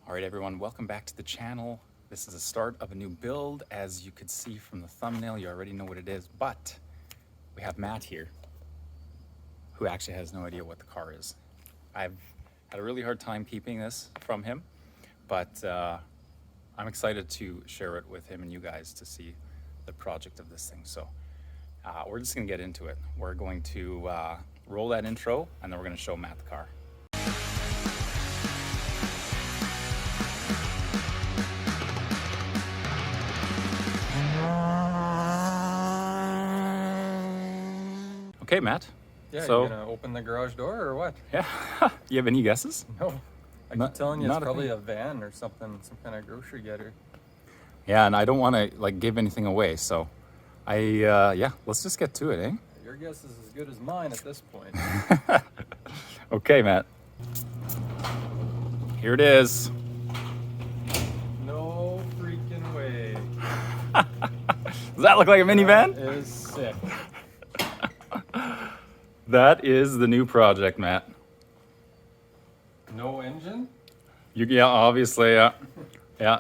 All right, everyone, welcome back to the channel. This is the start of a new build. As you could see from the thumbnail, you already know what it is, but we have Matt here, who actually has no idea what the car is. I've had a really hard time keeping this from him, but I'm excited to share it with him and you guys to see the project of this thing. So we're just gonna get into it. We're going to roll that intro, and then we're gonna show Matt the car. Okay, Matt. Yeah, so, you gonna open the garage door or what? Yeah. You have any guesses? No. I keep telling you it's probably a van or something, some kind of grocery getter. Yeah, and I don't want to give anything away, so yeah, let's just get to it, eh? Your guess is as good as mine at this point. Okay, Matt. Here it is. No freaking way. Does that look like a minivan? That is sick. That is the new project, Matt. No engine? Yeah, obviously, yeah. Yeah.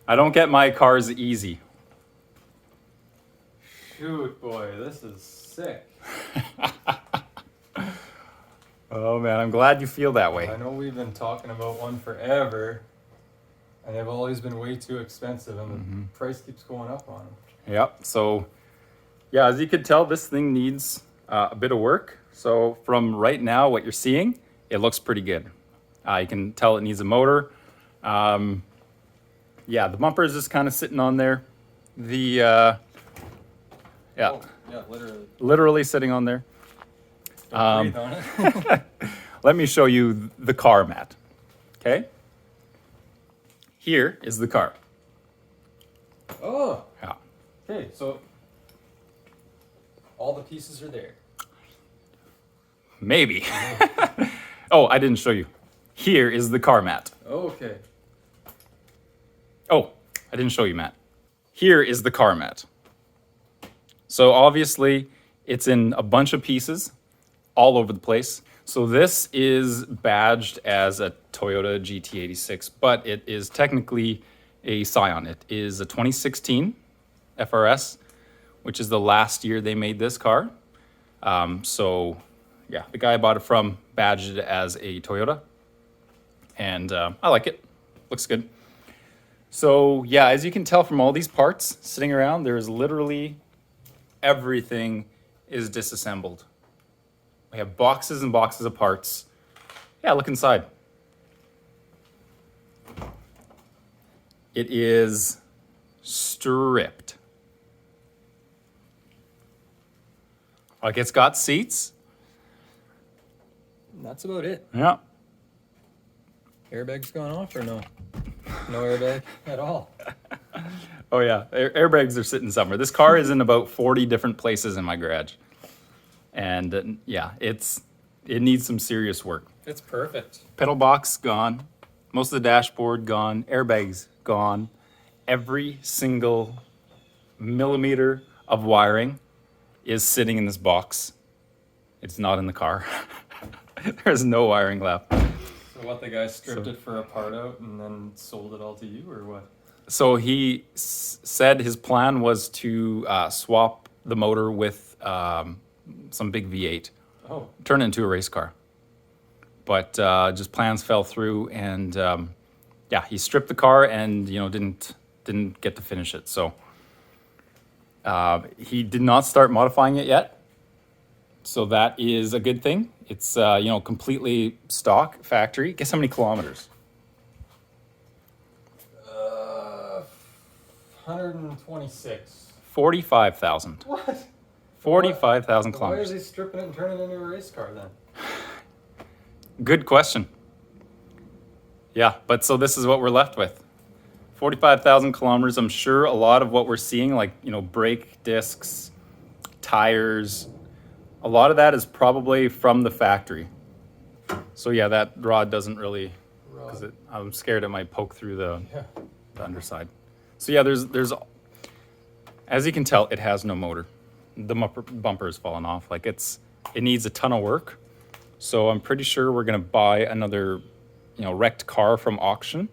I don't get my cars easy. Shoot, boy, this is sick. Oh, man, I'm glad you feel that way. I know we've been talking about one forever, and they've always been way too expensive, and the price keeps going up on them. Yep, so, yeah, as you can tell, this thing needs a bit of work. So from right now, what you're seeing, it looks pretty good. You can tell it needs a motor. Yeah, the bumper is just kind of sitting on there. The, yeah. Oh, yeah, literally. Literally sitting on there. Don't breathe on it. Let me show you the car, Matt. Okay? Here is the car. Oh, Yeah. okay, so all the pieces are there. Maybe. Oh, I didn't show you. Here is the car, Matt. Okay. Oh, I didn't show you, Matt. Here is the car, Matt. So obviously, it's in a bunch of pieces all over the place. So this is badged as a Toyota GT86, but it is technically a Scion. It is a 2016 FRS, which is the last year they made this car. So yeah, the guy I bought it from badged it as a Toyota, and I like it. Looks good. So yeah, as you can tell from all these parts sitting around, there's literally everything is disassembled. We have boxes and boxes of parts. Yeah, look inside. It is stripped. Like, it's got seats. That's about it. Yeah. Airbag's gone off or no? No airbag at all. Oh yeah, airbags are sitting somewhere. This car is in about 40 different places in my garage. And yeah, it needs some serious work. It's perfect. Pedal box gone. Most of the dashboard gone. Airbags gone. Every single millimeter of wiring is sitting in this box. It's not in the car. There's no wiring left. So what, the guy stripped it for a part out and then sold it all to you, or what? So he said his plan was to swap the motor with some big V8. Oh. Turn it into a race car. But just plans fell through, and yeah, he stripped the car and didn't get to finish it. So he did not start modifying it yet. So that is a good thing. It's completely stock factory. Guess how many kilometers? 126. 45,000. What? 45,000 Why kilometers. is he stripping it and turning it into a race car then? Good question. Yeah, but so this is what we're left with. 45,000 kilometers. I'm sure a lot of what we're seeing, like, brake discs, tires, a lot of that is probably from the factory. So yeah, that rod doesn't really, because I'm scared it might poke through the underside. So yeah, there's, as you can tell, it has no motor. The bumper has fallen off. Like, it needs a ton of work. So I'm pretty sure we're gonna buy another wrecked car from auction,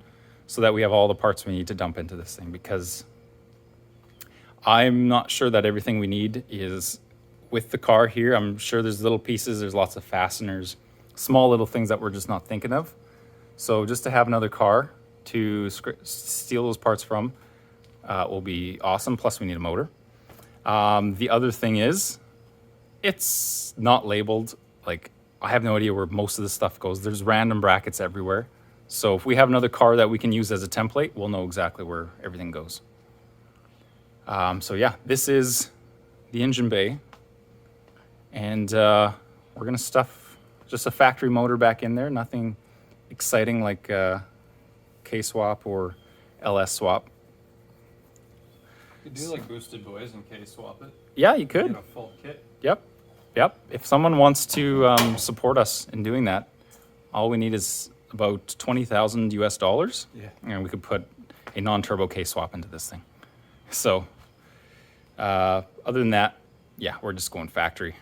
so that we have all the parts we need to dump into this thing, because I'm not sure that everything we need is with the car here. I'm sure there's little pieces, there's lots of fasteners, small little things that we're just not thinking of. So just to have another car to steal those parts from will be awesome. Plus we need a motor. The other thing is, it's not labeled. Like, I have no idea where most of this stuff goes. There's random brackets everywhere. So if we have another car that we can use as a template, we'll know exactly where everything goes. So yeah, this is the engine bay. And we're gonna stuff just a factory motor back in there. Nothing exciting like K-swap or LS swap. You could do like boosted boys and K-swap it. Yeah, you could. Get a full kit. Yep. If someone wants to support us in doing that, all we need is about $20,000 US, and we could put a non-turbo K-swap into this thing. So, other than that, yeah, we're just going factory.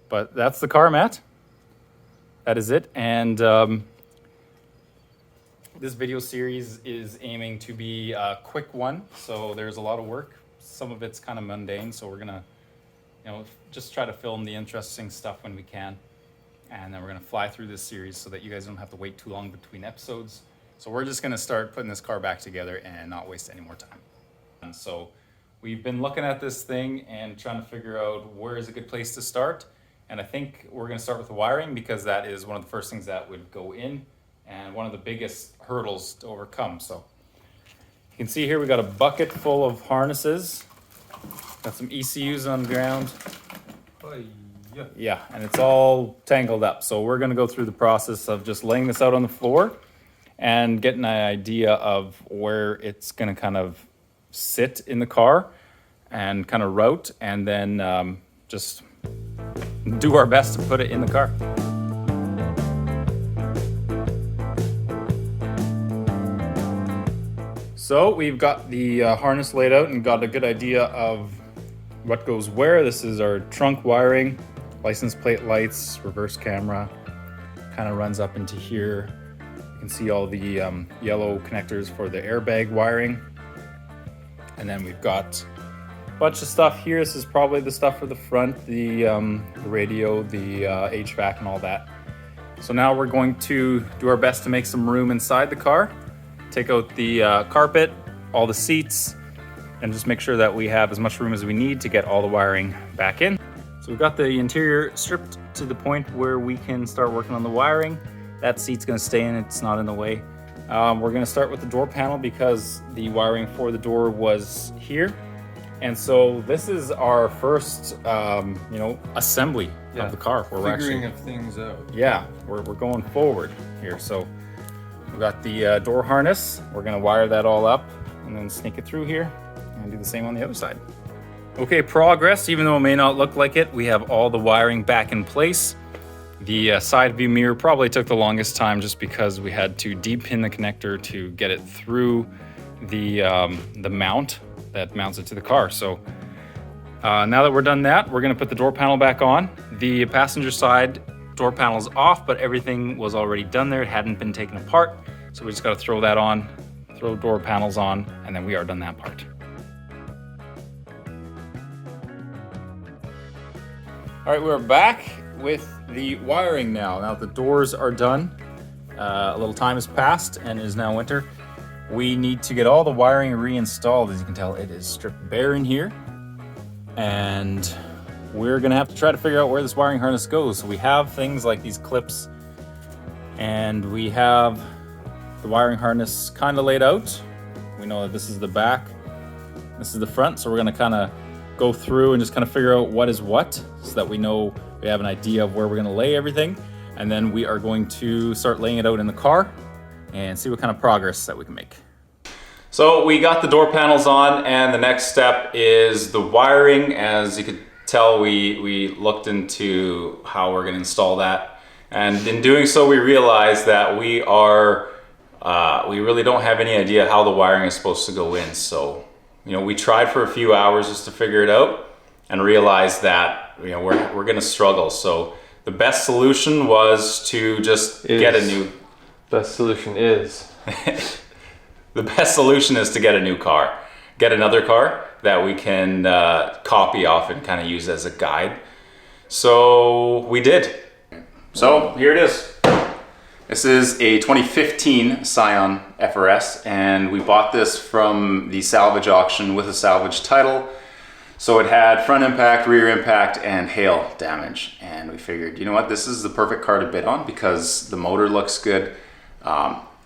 But that's the car, Matt. That is it. And this video series is aiming to be a quick one, so there's a lot of work. Some of it's kind of mundane, so we're gonna, just try to film the interesting stuff when we can. And then we're gonna fly through this series so that you guys don't have to wait too long between episodes. So we're just gonna start putting this car back together and not waste any more time. And so we've been looking at this thing and trying to figure out where is a good place to start. And I think we're gonna start with the wiring, because that is one of the first things that would go in and one of the biggest hurdles to overcome. So you can see here we got a bucket full of harnesses, got some ECUs on the ground. Yeah, and it's all tangled up. So we're gonna go through the process of just laying this out on the floor and getting an idea of where it's gonna kind of sit in the car and kind of route, and then just do our best to put it in the car. So we've got the harness laid out and got a good idea of what goes where. This is our trunk wiring, license plate lights, reverse camera, kind of runs up into here. You can see all the yellow connectors for the airbag wiring. And then we've got a bunch of stuff here. This is probably the stuff for the front, the radio, the HVAC and all that. So now we're going to do our best to make some room inside the car. Take out the carpet, all the seats, and just make sure that we have as much room as we need to get all the wiring back in. So we've got the interior stripped to the point where we can start working on the wiring. That seat's gonna stay in, it's not in the way. We're gonna start with the door panel because the wiring for the door was here. And so this is our first, assembly of the car. We're figuring of things out. Yeah, we're going forward here. So we've got the door harness. We're gonna wire that all up and then sneak it through here and do the same on the other side. Okay, progress, even though it may not look like it, we have all the wiring back in place. The side view mirror probably took the longest time just because we had to deep pin the connector to get it through the mount that mounts it to the car. So now that we're done that, we're gonna put the door panel back on. The passenger side door panel is off, but everything was already done there. It hadn't been taken apart. So we just gotta throw that on, throw door panels on, and then we are done that part. All right, we're back with the wiring now. Now the doors are done. A little time has passed and it is now winter. We need to get all the wiring reinstalled. As you can tell, it is stripped bare in here. And we're gonna have to try to figure out where this wiring harness goes. So we have things like these clips and we have the wiring harness kind of laid out. We know that this is the back, this is the front. So we're gonna kind of go through and just kind of figure out what is what so that we know we have an idea of where we're gonna lay everything. And then we are going to start laying it out in the car and see what kind of progress that we can make. So we got the door panels on and the next step is the wiring. As you could tell, we looked into how we're gonna install that. And in doing so, we realized that we really don't have any idea how the wiring is supposed to go in. So, we tried for a few hours just to figure it out and realized that, we're gonna struggle. So the best solution was to just get a new Best solution is? The best solution is to get a new car. Get another car that we can copy off and kind of use as a guide. So we did. So here it is. This is a 2015 Scion FRS, and we bought this from the salvage auction with a salvage title. So it had front impact, rear impact, and hail damage. And we figured, you know what, this is the perfect car to bid on because the motor looks good.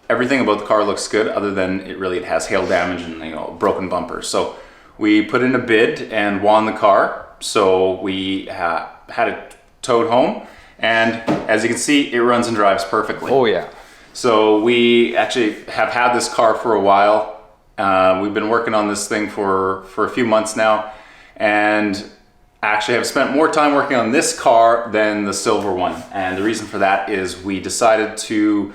Everything about the car looks good other than it has hail damage and broken bumper. So we put in a bid and won the car. So we had it towed home, and as you can see, it runs and drives perfectly. Oh yeah. So we actually have had this car for a while. We've been working on this thing for a few months now, and actually have spent more time working on this car than the silver one. And the reason for that is we decided to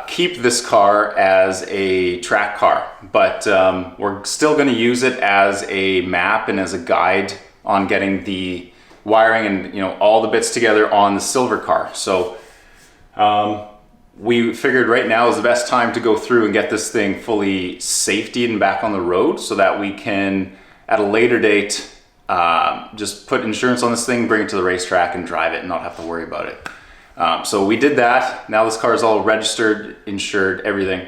keep this car as a track car, but we're still going to use it as a map and as a guide on getting the wiring and all the bits together on the silver car. So we figured right now is the best time to go through and get this thing fully safetied and back on the road so that we can at a later date just put insurance on this thing, bring it to the racetrack and drive it and not have to worry about it. So we did that. Now this car is all registered, insured, everything.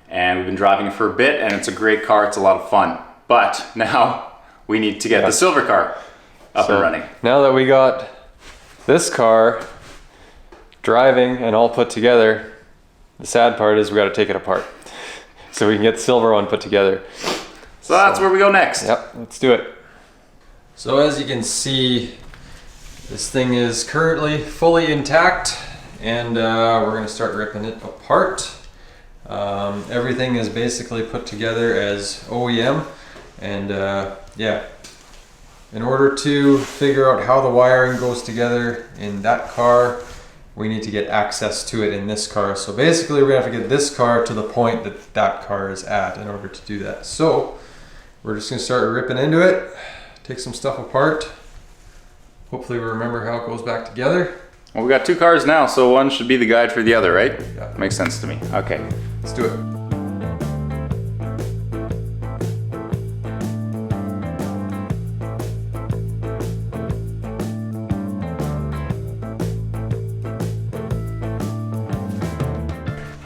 And we've been driving it for a bit, and it's a great car. It's a lot of fun. But now we need to get the silver car up and running. Now that we got this car driving and all put together, the sad part is we got to take it apart so we can get the silver one put together. So that's where we go next. Yep, let's do it. So as you can see, this thing is currently fully intact, and we're going to start ripping it apart. Everything is basically put together as OEM, and yeah, in order to figure out how the wiring goes together in that car, we need to get access to it in this car. So basically we're going to have to get this car to the point that that car is at in order to do that. So we're just going to start ripping into it, take some stuff apart. Hopefully we remember how it goes back together. Well, we got two cars now, so one should be the guide for the other, right? Yeah. Makes sense to me. Okay. Let's do it.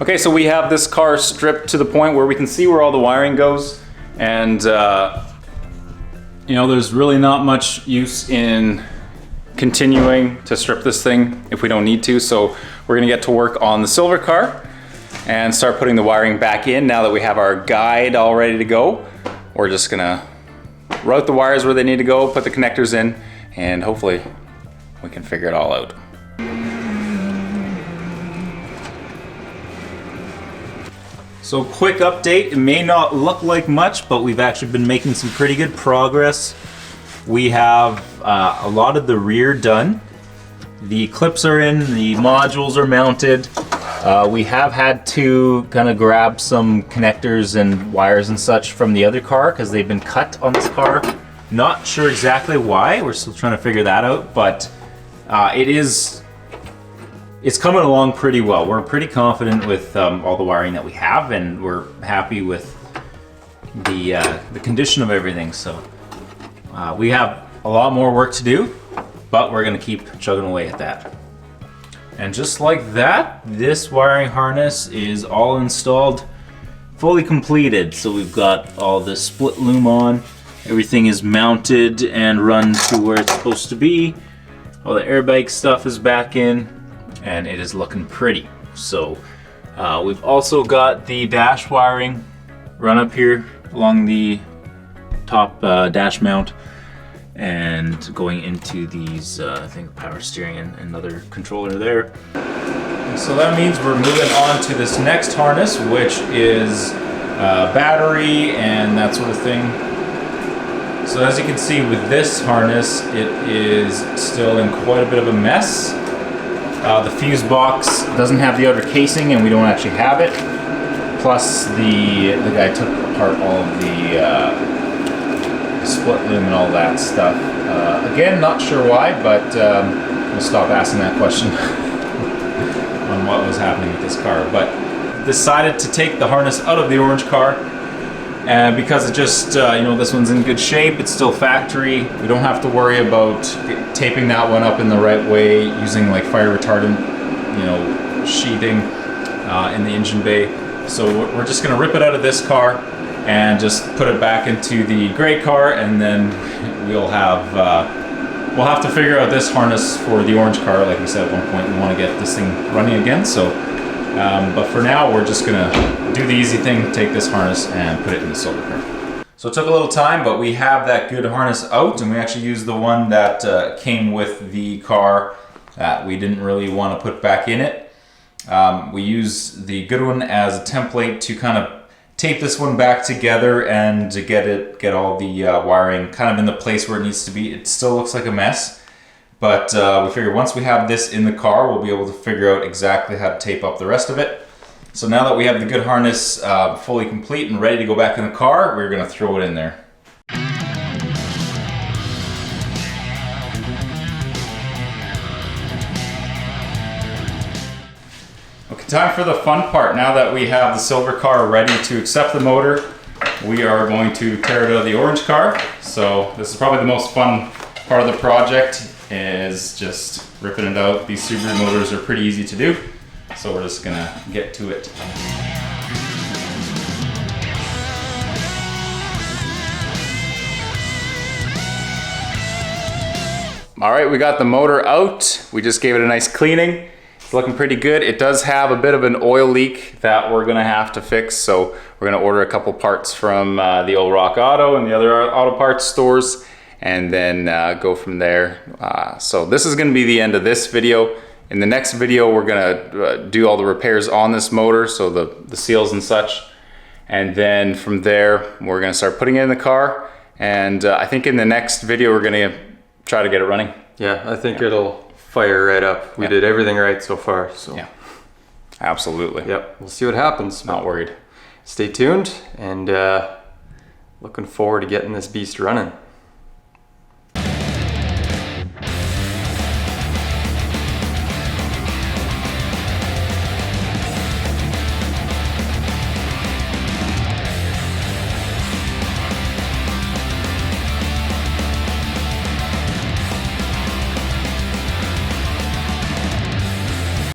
Okay, so we have this car stripped to the point where we can see where all the wiring goes, and there's really not much use in continuing to strip this thing if we don't need to. So we're gonna get to work on the silver car and start putting the wiring back in. Now that we have our guide all ready to go, we're just gonna route the wires where they need to go, put the connectors in, and hopefully we can figure it all out. So quick update, it may not look like much, but we've actually been making some pretty good progress. We have a lot of the rear done. The clips are in, the modules are mounted. We have had to kind of grab some connectors and wires and such from the other car because they've been cut on this car. Not sure exactly why, we're still trying to figure that out, but it's coming along pretty well. We're pretty confident with all the wiring that we have, and we're happy with the condition of everything. So we have a lot more work to do, but we're gonna keep chugging away at that. And just like that, this wiring harness is all installed, fully completed. So we've got all the split loom on, everything is mounted and run to where it's supposed to be. All the airbag stuff is back in, and it is looking pretty. So we've also got the dash wiring run up here along the top dash mount and going into these, I think, power steering and another controller there. So that means we're moving on to this next harness, which is battery and that sort of thing. So as you can see with this harness, it is still in quite a bit of a mess. The fuse box doesn't have the outer casing, and we don't actually have it. Plus the guy took apart all of the split loom and all that stuff. Again, not sure why, but we'll stop asking that question on on what was happening with this car. But decided to take the harness out of the orange car, and because it just, you know, this one's in good shape, it's still factory. We don't have to worry about taping that one up in the right way using like fire retardant, you know, sheathing in the engine bay. So we're just gonna rip it out of this car and just put it back into the gray car, and then we'll have to figure out this harness for the orange car. Like we said at one point, we want to get this thing running again. So, but for now, we're just gonna do the easy thing, take this harness and put it in the silver car. So it took a little time, but we have that good harness out, and we actually used the one that came with the car that we didn't really want to put back in it. We use the good one as a template to kind of tape this one back together and to get all the wiring kind of in the place where it needs to be. It still looks like a mess, but we figure once we have this in the car, we'll be able to figure out exactly how to tape up the rest of it. So now that we have the good harness fully complete and ready to go back in the car, we're gonna throw it in there. Okay, time for the fun part. Now that we have the silver car ready to accept the motor, we are going to tear it out of the orange car. So this is probably the most fun part of the project, is just ripping it out. These Subaru motors are pretty easy to do, so we're just gonna get to it. All right, we got the motor out. We just gave it a nice cleaning. It's looking pretty good. It does have a bit of an oil leak that we're gonna have to fix, so we're gonna order a couple parts from the old Rock Auto and the other auto parts stores, and then go from there. So this is gonna be the end of this video. In the next video, we're gonna do all the repairs on this motor, so the seals and such, and then from there, we're gonna start putting it in the car, and I think in the next video, we're gonna try to get it running. Yeah, I think it'll fire right up. We did everything right so far. So yeah, absolutely. Yep, we'll see what happens. Not worried. Stay tuned, and looking forward to getting this beast running.